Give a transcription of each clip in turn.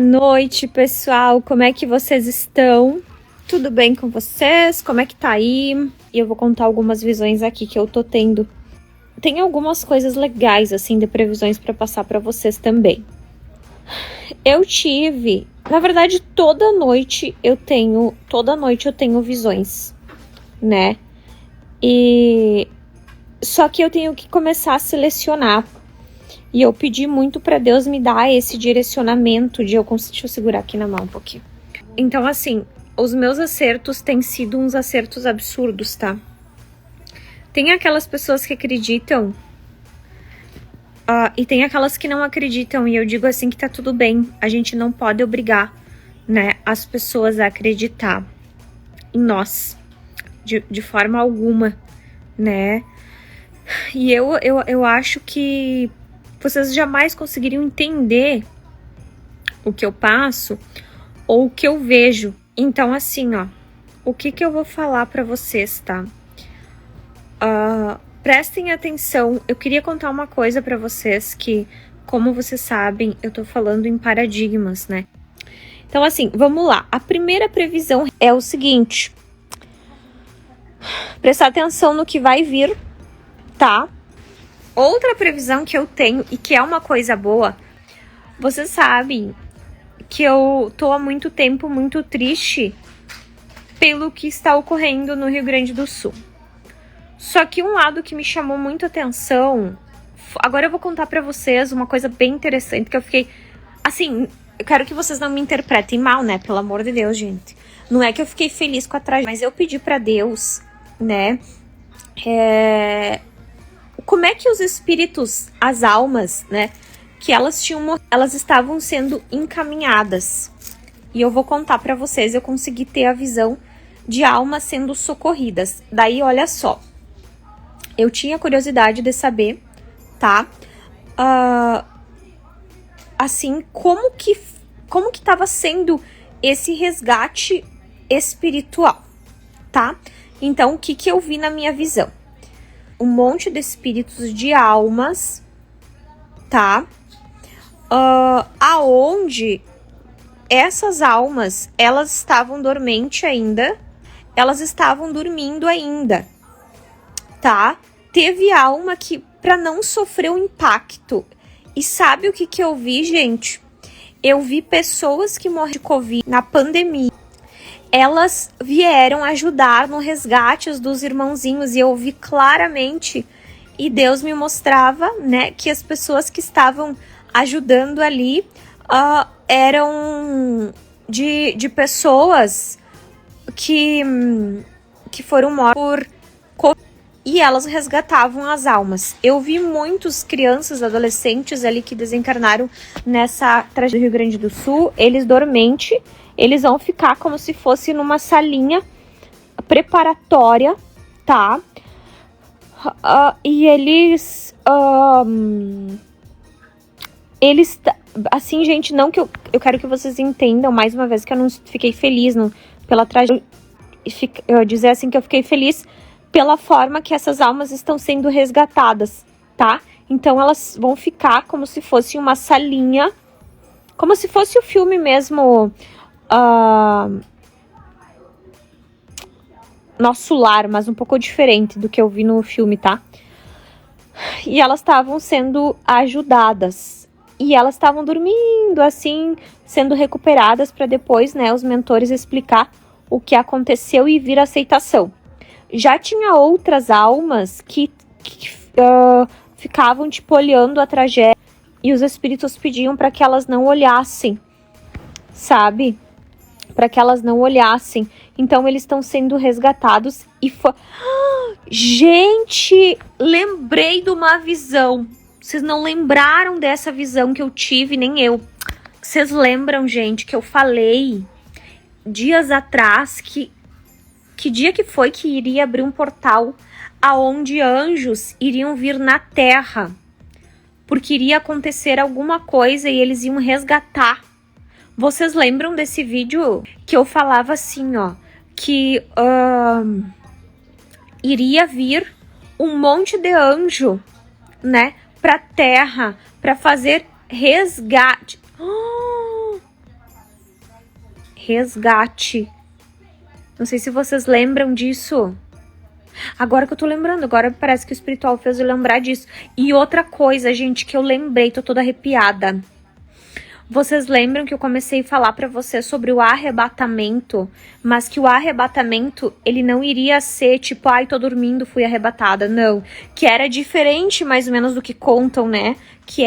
Noite, pessoal, como é que vocês estão? Tudo bem com vocês? Como é que tá aí? E eu vou contar algumas visões aqui que eu tô tendo. Tem algumas coisas legais, assim, de previsões pra passar pra vocês também. Na verdade, toda noite eu tenho visões, né? Só que eu tenho que começar a selecionar. E eu pedi muito pra Deus me dar esse direcionamento de deixa eu segurar aqui na mão um pouquinho. Então, assim, os meus acertos têm sido uns acertos absurdos, tá? Tem aquelas pessoas que acreditam e tem aquelas que não acreditam. E eu digo assim que tá tudo bem. A gente não pode obrigar, né, as pessoas a acreditar em nós de forma alguma, né? E eu acho que vocês jamais conseguiriam entender o que eu passo ou o que eu vejo. Então, assim, ó, o que eu vou falar pra vocês, tá? Prestem atenção. Eu queria contar uma coisa pra vocês que, como vocês sabem, eu tô falando em paradigmas, né? Então, assim, vamos lá. A primeira previsão é o seguinte. Prestar atenção no que vai vir, tá? Outra previsão que eu tenho e que é uma coisa boa, vocês sabem que eu tô há muito tempo muito triste pelo que está ocorrendo no Rio Grande do Sul. Só que um lado que me chamou muito atenção, agora eu vou contar pra vocês uma coisa bem interessante que eu fiquei, assim, eu quero que vocês não me interpretem mal, né, pelo amor de Deus, gente. Não é que eu fiquei feliz com a tragédia, mas eu pedi pra Deus, né, como é que os espíritos, as almas, né, que elas estavam sendo encaminhadas. E eu vou contar pra vocês, eu consegui ter a visão de almas sendo socorridas. Daí, olha só, eu tinha curiosidade de saber, tá? Assim, como que tava sendo esse resgate espiritual, tá? Então, o que eu vi na minha visão? Um monte de espíritos de almas, tá? Aonde essas almas, elas estavam dormentes ainda, elas estavam dormindo ainda, tá? Teve alma que, para não sofrer o impacto, e sabe o que eu vi, gente? Eu vi pessoas que morreram de Covid na pandemia, elas vieram ajudar no resgate dos irmãozinhos, e eu vi claramente, e Deus me mostrava, né, que as pessoas que estavam ajudando ali eram de pessoas que foram mortas por Covid, e elas resgatavam as almas. Eu vi muitos crianças, adolescentes ali que desencarnaram nessa tragédia do Rio Grande do Sul, eles dormente, eles vão ficar como se fosse numa salinha preparatória, tá? E eles, assim, gente, não que eu quero que vocês entendam, mais uma vez, que eu não fiquei feliz pela tragédia, eu dizer assim que eu fiquei feliz pela forma que essas almas estão sendo resgatadas, tá? Então elas vão ficar como se fosse uma salinha, como se fosse o filme mesmo, Nosso Lar, mas um pouco diferente do que eu vi no filme, tá? E elas estavam sendo ajudadas. E elas estavam dormindo, assim, sendo recuperadas para depois, né, os mentores explicar o que aconteceu e vir a aceitação. Já tinha outras almas que ficavam, tipo, olhando a tragédia e os espíritos pediam para que elas não olhassem, sabe? Para que elas não olhassem. Então, eles estão sendo resgatados e gente, lembrei de uma visão. Vocês não lembraram dessa visão que eu tive, nem eu. Vocês lembram, gente, que eu falei dias atrás que dia que foi que iria abrir um portal aonde anjos iriam vir na Terra, porque iria acontecer alguma coisa e eles iam resgatar. Vocês lembram desse vídeo que eu falava assim, ó, que iria vir um monte de anjo, né, pra Terra, pra fazer resgate. resgate. Não sei se vocês lembram disso. Agora que eu tô lembrando, agora parece que o espiritual fez eu lembrar disso. E outra coisa, gente, que eu lembrei, tô toda arrepiada. Vocês lembram que eu comecei a falar pra vocês sobre o arrebatamento, mas que o arrebatamento, ele não iria ser tipo, ai, tô dormindo, fui arrebatada, não. Que era diferente mais ou menos do que contam, né? Que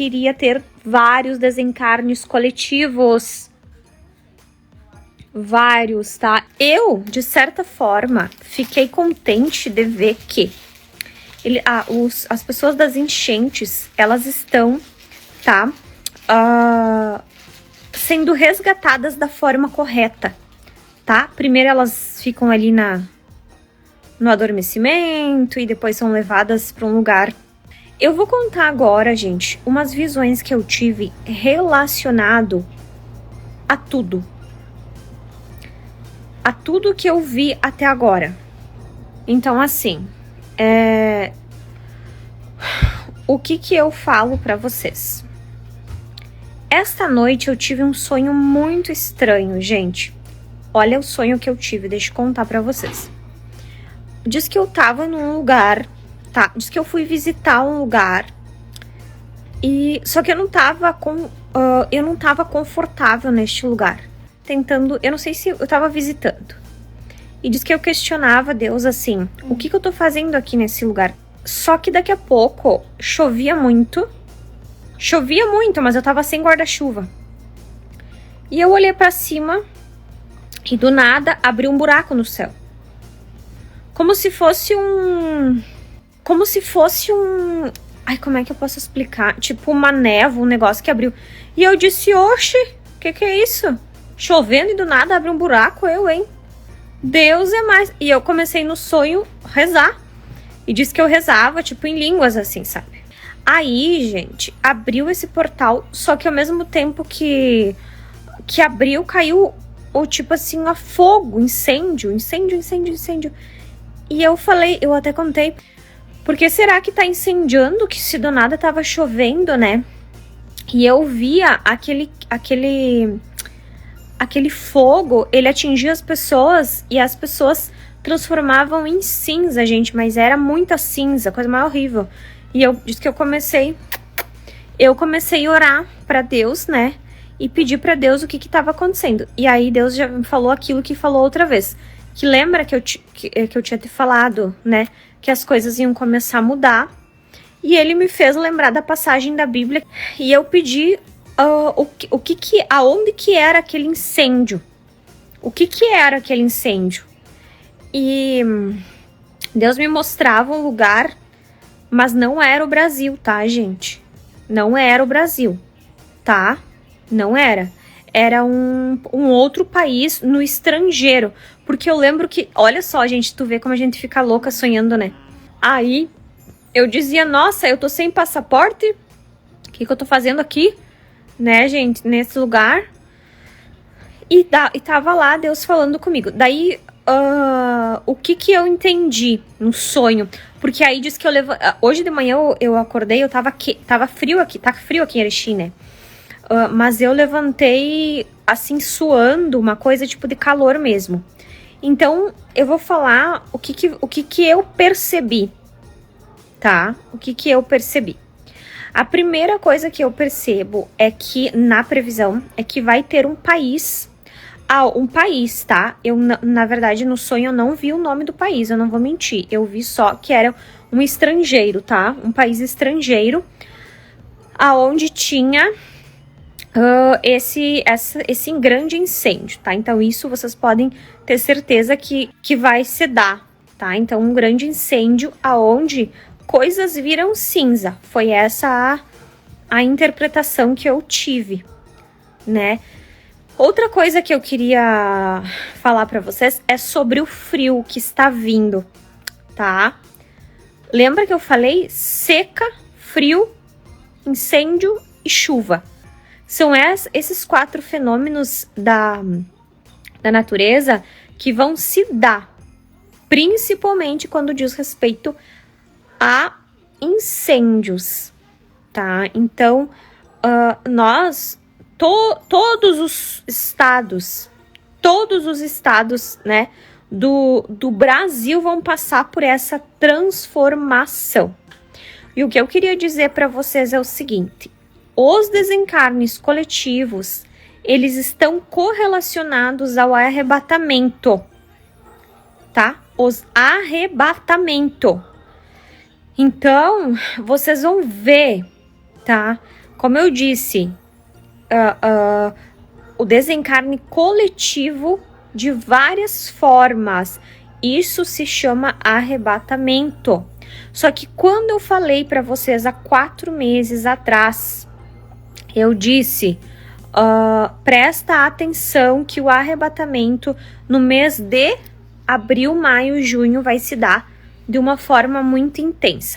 iria ter vários desencarnes coletivos. Vários, tá? Eu, de certa forma, fiquei contente de ver que as pessoas das enchentes, elas estão, tá? Sendo resgatadas da forma correta, tá? Primeiro elas ficam ali no adormecimento e depois são levadas para um lugar. Eu vou contar agora, gente, umas visões que eu tive relacionado a tudo. A tudo que eu vi até agora. Então, assim, o que eu falo para vocês? Esta noite eu tive um sonho muito estranho, gente. Olha o sonho que eu tive, deixa eu contar pra vocês. Diz que eu tava num lugar, tá? Diz que eu fui visitar um lugar. Só que eu não tava confortável neste lugar. Eu não sei se eu tava visitando. E diz que eu questionava Deus assim, o que eu tô fazendo aqui nesse lugar? Só que daqui a pouco chovia muito, mas eu tava sem guarda-chuva. E eu olhei pra cima e do nada abriu um buraco no céu. Como se fosse um... Ai, como é que eu posso explicar? Tipo uma névoa, um negócio que abriu. E eu disse, oxe, que é isso? Chovendo e do nada abre um buraco, hein? Deus é mais... E eu comecei no sonho rezar. E disse que eu rezava, tipo, em línguas assim, sabe? Aí, gente, abriu esse portal, só que ao mesmo tempo que abriu, caiu tipo assim, a fogo, incêndio. E eu falei, eu até contei, porque será que tá incendiando, que se do nada tava chovendo, né? E eu via aquele fogo, ele atingia as pessoas e as pessoas transformavam em cinza, gente, mas era muita cinza, coisa mais horrível. E eu disse que eu comecei a orar pra Deus, né? E pedir pra Deus o que tava acontecendo. E aí Deus já me falou aquilo que falou outra vez. Que lembra que eu tinha te falado, né? Que as coisas iam começar a mudar. E ele me fez lembrar da passagem da Bíblia. E eu pedi aonde que era aquele incêndio. O que era aquele incêndio? E Deus me mostrava um lugar, mas não era o Brasil, tá, gente? Não era o Brasil, tá? Não era. Era um outro país no estrangeiro. Porque eu lembro que... Olha só, gente, tu vê como a gente fica louca sonhando, né? Aí eu dizia, nossa, eu tô sem passaporte? O que eu tô fazendo aqui? Né, gente? Nesse lugar. E tava lá Deus falando comigo. Daí... o que eu entendi no sonho? Porque aí diz que hoje de manhã eu acordei, tava frio aqui, tá frio aqui em Erechim, né? Mas eu levantei assim, suando, uma coisa tipo de calor mesmo. Então, eu vou falar o que eu percebi, tá? O que eu percebi. A primeira coisa que eu percebo é que, na previsão, é que vai ter um país... um país, tá? Eu, na verdade, no sonho eu não vi o nome do país, eu não vou mentir. Eu vi só que era um estrangeiro, tá? Um país estrangeiro, aonde tinha esse grande incêndio, tá? Então, isso vocês podem ter certeza que vai se dar, tá? Então, um grande incêndio aonde coisas viram cinza. Foi essa a interpretação que eu tive, né? Outra coisa que eu queria falar pra vocês é sobre o frio que está vindo, tá? Lembra que eu falei seca, frio, incêndio e chuva. São esses 4 fenômenos da natureza que vão se dar, principalmente quando diz respeito a incêndios, tá? Então, todos os estados todos os estados, né, do Brasil vão passar por essa transformação. E o que eu queria dizer para vocês é o seguinte: os desencarnes coletivos, eles estão correlacionados ao arrebatamento, tá? Os arrebatamento. Então, vocês vão ver, tá? Como eu disse, o desencarne coletivo de várias formas. Isso se chama arrebatamento. Só que quando eu falei para vocês há 4 meses atrás, eu disse, presta atenção que o arrebatamento no mês de abril, maio, junho vai se dar de uma forma muito intensa.